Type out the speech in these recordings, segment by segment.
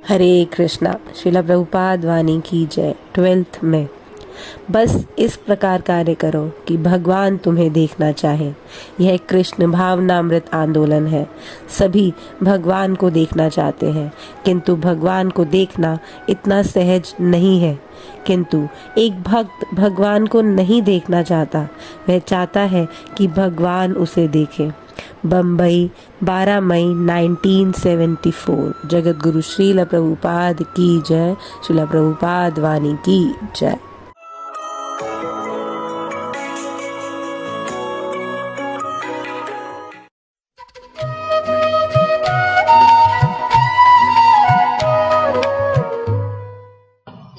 हरे कृष्णा। श्रीला प्रभुपाद वाणी की जय। 12th में बस इस प्रकार कार्य करो कि भगवान तुम्हें देखना चाहे। यह कृष्ण भावनामृत आंदोलन है। सभी भगवान को देखना चाहते हैं, किंतु भगवान को देखना इतना सहज नहीं है। किंतु एक भक्त भगवान को नहीं देखना चाहता, वह चाहता है कि भगवान उसे देखे। बम्बई 12 मई 1974। जगत गुरु श्रील प्रभुपाद की जय। श्रील प्रभुपाद वाणी की जय।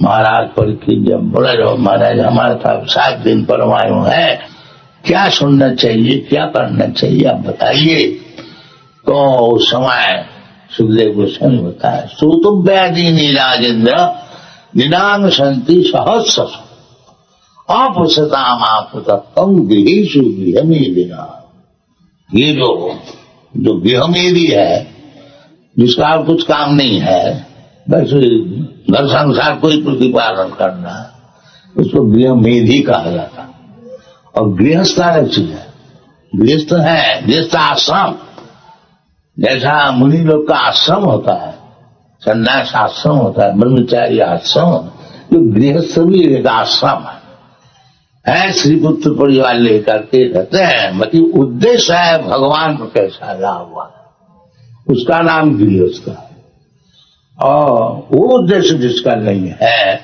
महाराज परीक्षित जब बोला जो महाराज हमारे साथ 7 दिन परमायु है, क्या सुनना चाहिए, क्या करना चाहिए, आप बताइए। तो उस समय सुखदेव गोस्वामी बताया, सूतु व्याधि नीराजेंद्र निदान संति सहस्र अपसताम आपतम गृहेशु गृहमेदिना। ये जो गृहमेदी है, जिसका और कुछ काम नहीं है, बस घर संसार को ही प्रतिपालन करना, उसको गृहमेधी कहा जाता। और गृहस्थ अलग चीज है। गृहस्थ है गृहस्थ आश्रम, जैसा मुनि लोग का आश्रम होता है, संन्यास आश्रम होता है, ब्रह्मचारी आश्रम, जो गृहस्थ भी एक आश्रम है। श्री पुत्र परिवार लेकर के रहते हैं, मतलब उद्देश्य है भगवान को कैसा लाभ हुआ, उसका नाम गृहस्थ है। और वो उद्देश्य जिसका नहीं है,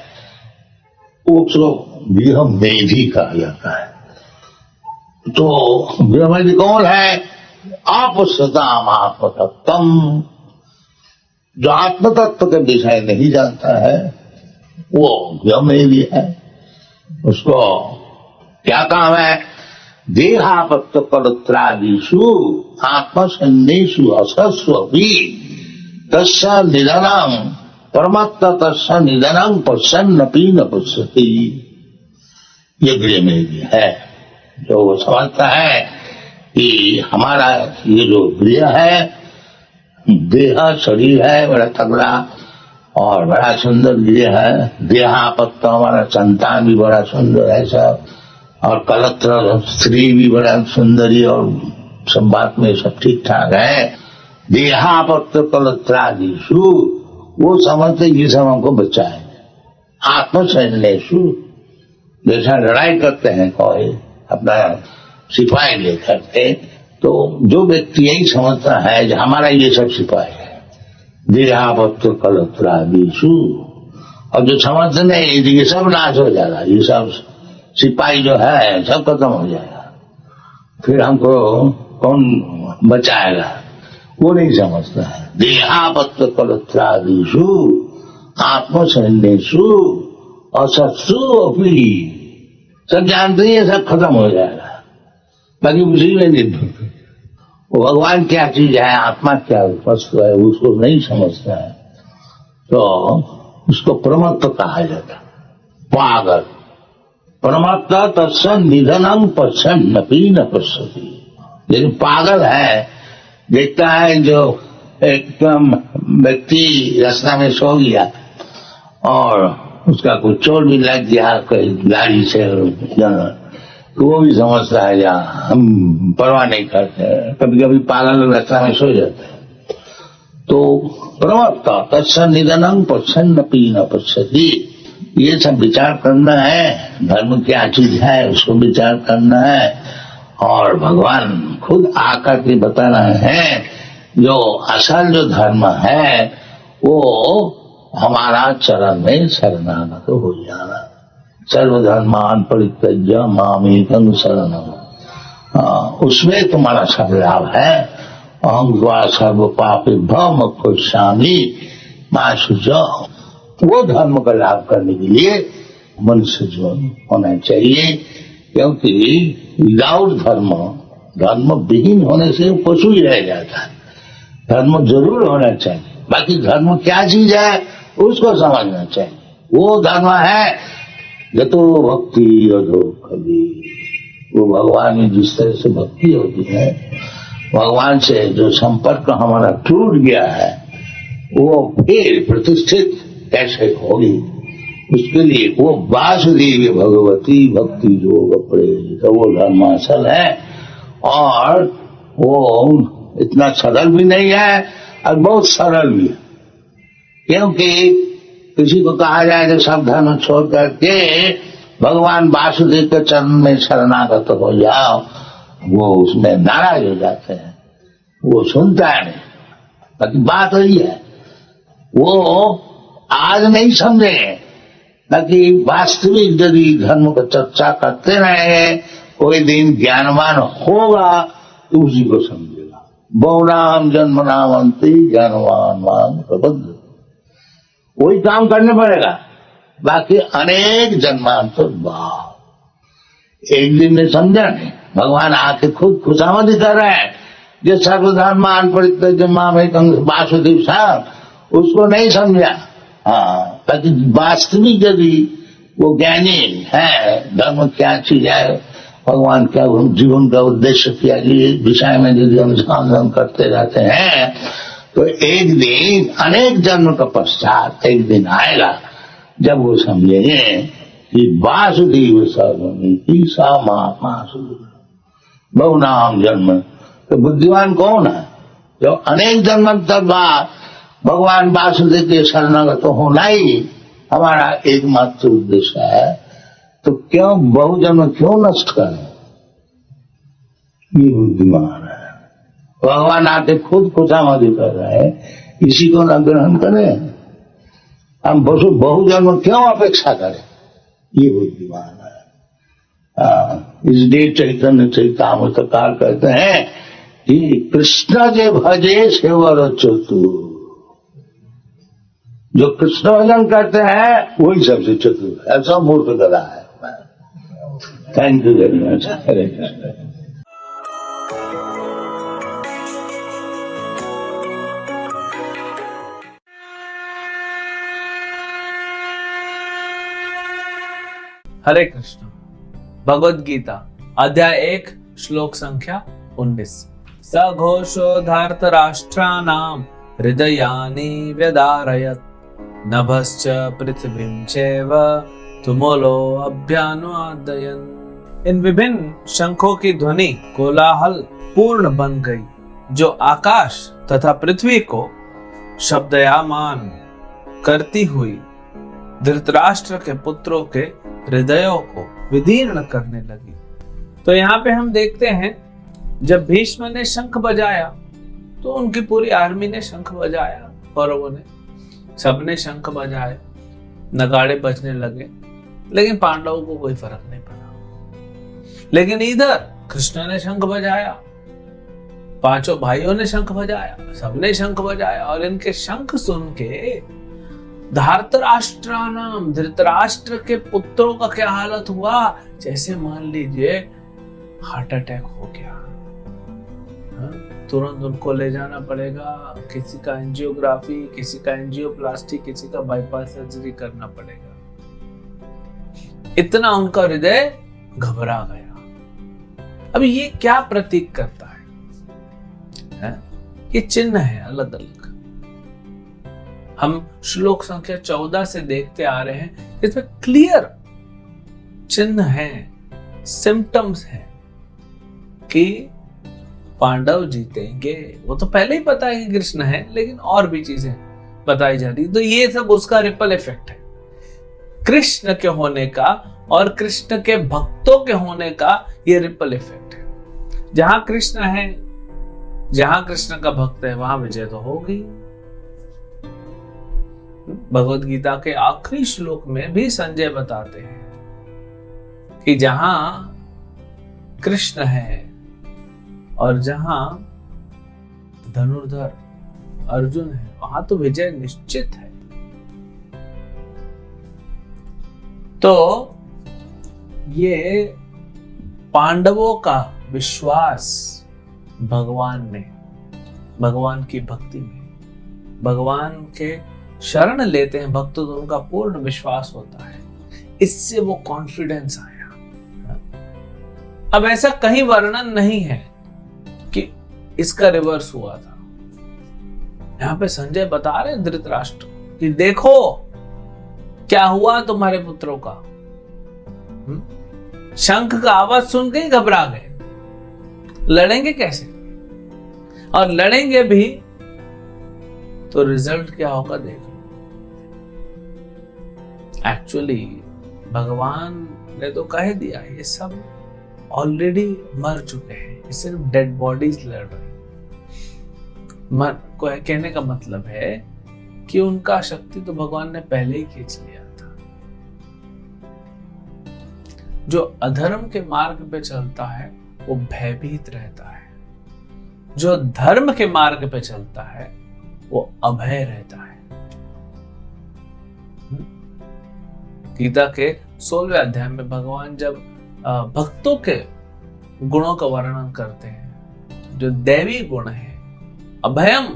उसको गृहमेधी कहा जाता है। तो गृहमेधी कौन है? अपसताम आत्मतत्वम, जो आत्मतत्व के विषय नहीं जानता है, वो गृहमेधी है। उसको क्या काम है? देहापत्य कलत्रादिषु आत्मसन्नेषु असस्वपि तस्य निधनम परमात्मा तस्य निधनम पश्यन्नपि न पश्यति। ये गृहमेधी है, जो वो समझता है कि हमारा ये जो गृह है, देह शरीर है बड़ा तगड़ा और बड़ा सुंदर गृह है। देहापत्य हमारा संतान भी बड़ा सुंदर है सब, और कलत्र स्त्री भी बड़ा सुंदरी, और सब बात में सब ठीक ठाक है। देहापत्य कलत्रादिषु, वो समझते ये सब हमको बचाए। आत्मसैन्येषु, जैसा लड़ाई करते हैं कोई अपना सिपाही लेकर के, तो जो व्यक्ति यही समझता है कि हमारा ये सब सिपाही है, देहापत्य कलत्रादिषु, और जो समझते नहीं ये सब नाश हो जाएगा, ये सब सिपाही जो है सब खत्म हो जाएगा, फिर हमको कौन बचाएगा, वो नहीं समझता है। देहापत्य कलत्रादिषु आत्मसैन्येषु असत्सु अपि, सब जानते हैं सब खत्म हो जाएगा, बाकी उसी में निर्भर। वो भगवान क्या चीज है, आत्मा क्या वस्तु है, उसको नहीं समझता है, तो उसको प्रमत्त कहा जाता। पागल परमात्मा तत्स्य निधनम पश्यन्नपि न पश्यति। लेकिन पागल है, देखता है जो एकदम व्यक्ति रास्ता में सो गया और उसका कुछ चोट भी लग गया कोई गाड़ी से, तो वो भी समझता है या हम परवाह नहीं करते। कभी कभी पागल रास्ता में सो जाते हैं। तो प्रवक्ता तत्स्य निधनम पश्यन्नपि न पश्यति, ये सब विचार करना है। धर्म क्या चीज है उसको विचार करना है, और भगवान खुद आकर के बता रहे हैं जो असल जो धर्म है वो हमारा चरण में शरणागत हो जाना। सर्वधर्मान परित्यज्य मामेकं शरणम, उसमें तुम्हारा सब लाभ है। अहं त्वा सर्व पापेभ्यो मोक्षयिष्यामि मा शुचः। वो धर्म का लाभ करने के लिए मनुष्य जीवन होना चाहिए, क्योंकि विदाउट धर्म विहीन होने से पशु ही रह जाता है। धर्म जरूर होना चाहिए, बाकी धर्म क्या चीज है उसको समझना चाहिए। वो धर्म है यतो भक्ति यतो कवि, वो भगवान में जिस तरह से भक्ति होती है, भगवान से जो संपर्क हमारा टूट गया है, वो फिर प्रतिष्ठित कैसे होगी, उसके लिए वो वासुदेव भगवती भक्ति योग अपरे, तो वो धर्मासल है और वो इतना सरल भी नहीं है और बहुत सरल भी है। क्योंकि किसी को कहा जाए कि सब धर्म छोड़ करके भगवान वासुदेव के चरण में शरणागत हो जाओ, वो उसमें नाराज हो जाते हैं, वो सुनता है नहीं। बाकी बात वही है, वो आज नहीं समझे, ताकि वास्तविक यदि धर्म को चर्चा करते रहे, कोई दिन ज्ञानवान होगा तो उसी को समझेगा। बहुनाम जन्म नामंती ज्ञानवान मान प्रबंध, वही काम करने पड़ेगा। बाकी अनेक जन्मांतर बाद एक दिन ने समझा नहीं, भगवान आके खुद खुशामदी कर रहे हैं, जो सर्वधर्मान परित्यज्य मामेकं वासुदेव साहब, उसको नहीं समझा। हाँ, ताकि वास्तविक यदि वो ज्ञानी है, धर्म क्या चीज है, भगवान क्या जीवन का उद्देश्य क्या, ये विषय में यदि अनुसंधान करते रहते हैं तो एक दिन अनेक जन्म का पश्चात एक दिन आएगा जब वो समझेंगे कि वासुदेव सर्वमिति सा महात्मा बहुनाम जन्म। तो बुद्धिमान कौन है? जो अनेक जन्म तक बाद भगवान वासुदेव के शरणागत तो होना ही हमारा एकमात्र उद्देश्य है, तो क्यों बहुजन्म क्यों नष्ट करें? ये बुद्धिमान है। भगवान आके खुद खुशामदी कर रहे हैं, इसी को न ग्रहण करें, हम बहुजन्म क्यों अपेक्षा करें? ये बुद्धिमान है। इसलिए चैतन्य चैतामृतकार कहते हैं कि कृष्ण के भजे सेवर चतुर, जो कृष्ण भजन करते हैं वही सबसे चतुर है, ऐसा मूर्ख गधा है। Thank you very much. Hare Krishna. Hare Krishna. Bhagavad Gita अध्याय 1 श्लोक संख्या 19। सघोषोधार्थ राष्ट्राणां हृदयानि व्यदारयत् नभश्च पृथ्वीं चैव तुमुलो अभ्यानुआदयन्। इन विभिन्न शंखों की ध्वनि कोलाहल पूर्ण बन गई, जो आकाश तथा पृथ्वी को शब्दयामान करती हुई धृतराष्ट्र के पुत्रों के हृदयों को विदीर्ण करने लगी। तो यहाँ पे हम देखते हैं, जब भीष्म ने शंख बजाया तो उनकी पूरी आर्मी ने शंख बजाया, कौरवों ने सबने शंख बजाए, नगाड़े बजने लगे, लेकिन पांडवों को कोई फर्क नहीं पड़ा। लेकिन इधर कृष्ण ने शंख बजाया, पांचों भाइयों ने शंख बजाया, सबने शंख बजाया, और इनके शंख सुन के धार्तराष्ट्रानाम, धृतराष्ट्र के पुत्रों का क्या हालत हुआ? जैसे मान लीजिए हार्ट अटैक हो गया, तुरंत उनको ले जाना पड़ेगा, किसी का एंजियोग्राफी, किसी का एंजियोप्लास्टी, किसी का बाईपास सर्जरी करना पड़ेगा। इतना उनका हृदय घबरा गया। अब ये क्या प्रतीक करता है? ये चिन्ह है अलग अलग। हम श्लोक संख्या 14 से देखते आ रहे हैं, इसमें क्लियर चिन्ह हैं, सिम्टम्स हैं कि पांडव जीतेंगे। वो तो पहले ही पता है कि कृष्ण है, लेकिन और भी चीजें बताई जा रही। तो ये सब उसका रिपल इफेक्ट है, कृष्ण के होने का और कृष्ण के भक्तों के होने का ये रिपल इफेक्ट है। जहां कृष्ण है, जहां कृष्ण का भक्त है, वहां विजय तो होगी। भगवद गीता के आखिरी श्लोक में भी संजय बताते हैं कि जहां कृष्ण है और जहां धनुर्धर अर्जुन है, वहां तो विजय निश्चित है। तो ये पांडवों का विश्वास भगवान में, भगवान की भक्ति में, भगवान के शरण लेते हैं भक्त, तो उनका पूर्ण विश्वास होता है, इससे वो कॉन्फिडेंस आया। अब ऐसा कहीं वर्णन नहीं है कि इसका रिवर्स हुआ था। यहाँ पे संजय बता रहे हैं धृतराष्ट्र कि देखो क्या हुआ तुम्हारे पुत्रों का। शंख का आवाज सुन के ही घबरा गए। लड़ेंगे कैसे, और लड़ेंगे भी तो रिजल्ट क्या होगा देख लो। एक्चुअली भगवान ने तो कह दिया ये सब ऑलरेडी मर चुके हैं, ये सिर्फ डेड बॉडीज लड़ रही। कहने का मतलब है कि उनका शक्ति तो भगवान ने पहले ही खींच लिया था। जो अधर्म के मार्ग पे चलता है वो भयभीत रहता है, जो धर्म के मार्ग पे चलता है वो अभय रहता है। गीता के 16वें अध्याय में भगवान जब भक्तों के गुणों का वर्णन करते हैं, जो दैवी गुण है, अभयम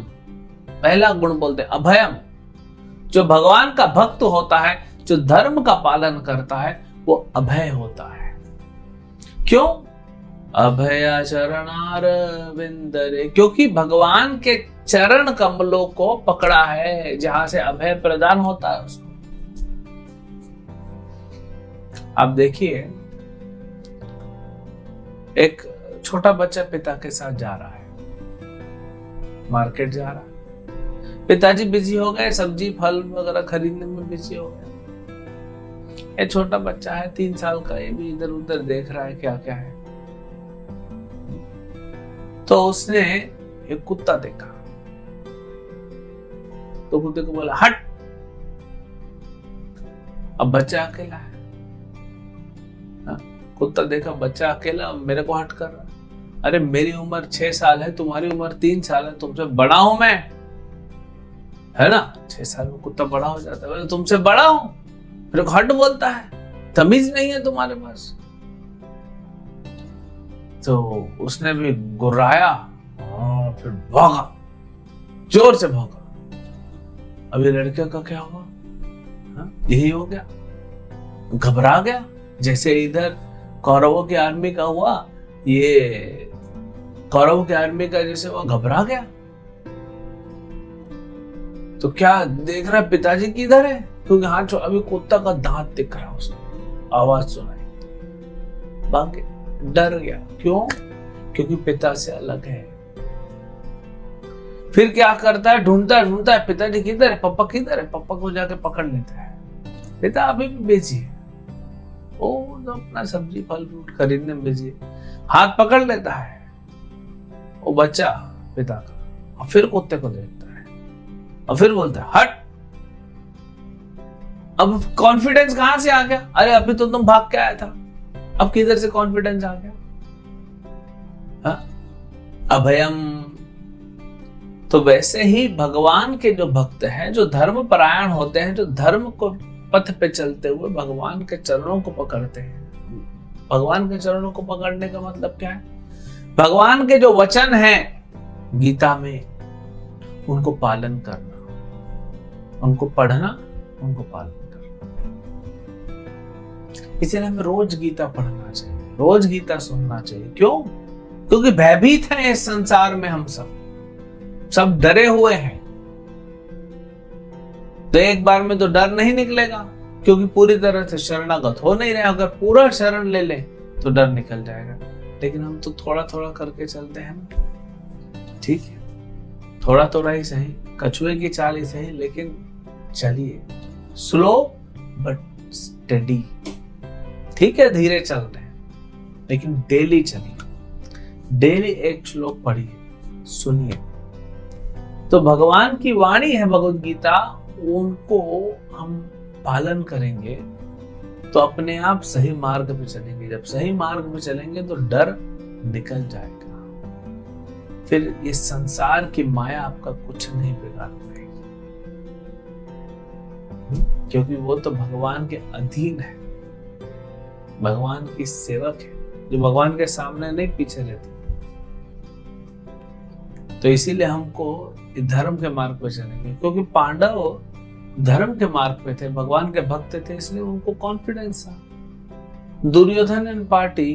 पहला गुण बोलते हैं, अभयम। जो भगवान का भक्त होता है, जो धर्म का पालन करता है, वो अभय होता है। क्यों? अभया चरणार विंदरे, क्योंकि भगवान के चरण कमलों को पकड़ा है, जहां से अभय प्रदान होता है उसको। आप देखिए, एक छोटा बच्चा पिता के साथ जा रहा है, मार्केट जा रहा है। पिताजी बिजी हो गए, सब्जी फल वगैरह खरीदने में बिजी हो गए। ये छोटा बच्चा है 3 साल का, ये भी इधर उधर देख रहा है क्या क्या है। तो उसने एक कुत्ता देखा, तो कुत्ते को बोला हट। अब बच्चा अकेला है, कुत्ता देखा बच्चा अकेला, मेरे को हट कर रहा। अरे मेरी उम्र 6 साल है, तुम्हारी उम्र 3 साल है, तुमसे बड़ा हूं मैं, है ना। 6 साल में कुत्ता बड़ा हो जाता है, तुमसे बड़ा हूं, मेरे को हट बोलता है, तमीज नहीं है तुम्हारे पास। तो उसने भी गुर्राया और फिर भागा, जोर से भागा। अभी लड़के का क्या हुआ? यही हो गया, घबरा गया। जैसे इधर कौरवों की आर्मी का हुआ, ये कौरवों की आर्मी का जैसे वो घबरा गया। तो क्या देख रहा है पिताजी किधर है, क्योंकि हाथ अभी कुत्ता का दांत दिख रहा, उसको आवाज सुनाई, भाग गया, डर गया। क्यों? क्योंकि पिता से अलग है। फिर क्या करता है, ढूंढता है पिताजी किधर है, पापा किधर है। पापा को जाके पकड़ लेता है, पिता अभी भी बिजी है, वो तो अपना सब्जी फल फ्रूट खरीदने में बिजी है। हाथ पकड़ लेता है वो बच्चा पिता का, और फिर कुत्ते को देखता है और फिर बोलता है हट। अब कॉन्फिडेंस कहां से आ गया? अरे अभी तो तुम भाग के आया था, अब किधर से कॉन्फिडेंस आ गया? अभयम। तो वैसे ही भगवान के जो भक्त हैं, जो धर्म परायण होते हैं, जो धर्म को पथ पे चलते हुए भगवान के चरणों को पकड़ते हैं। भगवान के चरणों को पकड़ने का मतलब क्या है? भगवान के जो वचन हैं गीता में, उनको पालन करना, उनको पढ़ना, उनको पालन करना। इसलिए हमें रोज गीता पढ़ना चाहिए, रोज गीता सुनना चाहिए। क्यों? क्योंकि भयभीत हैं इस संसार में, हम सब डरे हुए हैं। तो एक बार में तो डर नहीं निकलेगा, क्योंकि पूरी तरह से शरणागत हो नहीं रहे। अगर पूरा शरण ले ले तो डर निकल जाएगा, लेकिन हम तो थोड़ा थोड़ा करके चलते हैं ना। ठीक है, थोड़ा थोड़ा ही सही, कछुए की चाल ही सही, लेकिन चलिए, स्लो बट स्टेडी। ठीक है, धीरे चल रहे हैं, लेकिन डेली चलिए, डेली एक श्लोक पढ़िए, सुनिए। तो भगवान की वाणी है भगवद गीता, उनको हम पालन करेंगे तो अपने आप सही मार्ग पे चलेंगे। जब सही मार्ग पे चलेंगे तो डर निकल जाएगा, फिर ये संसार की माया आपका कुछ नहीं बिगाड़ पाएगी, क्योंकि वो तो भगवान के अधीन है, भगवान की सेवक है, जो भगवान के सामने नहीं पीछे रहती। तो इसीलिए हमको धर्म के मार्ग पे चलेंगे, क्योंकि पांडव धर्म के मार्ग पे थे, भगवान के भक्त थे, इसलिए उनको कॉन्फिडेंस था। दुर्योधन एंड पार्टी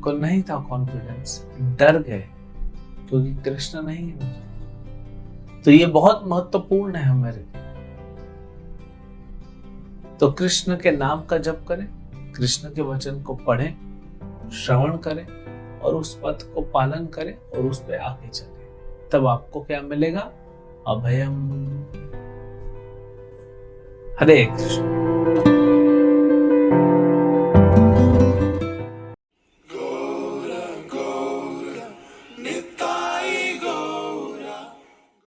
को नहीं था कॉन्फिडेंस, डर गए, क्योंकि कृष्ण नहीं है। तो ये बहुत महत्वपूर्ण है हमारे लिए। तो कृष्ण के नाम का जप करें, कृष्ण के वचन को पढ़ें, श्रवण करें और उस पथ को पालन करें और उस पे आगे चलें। तब आपको क्या मिलेगा? अभयम। हरे कृष्ण।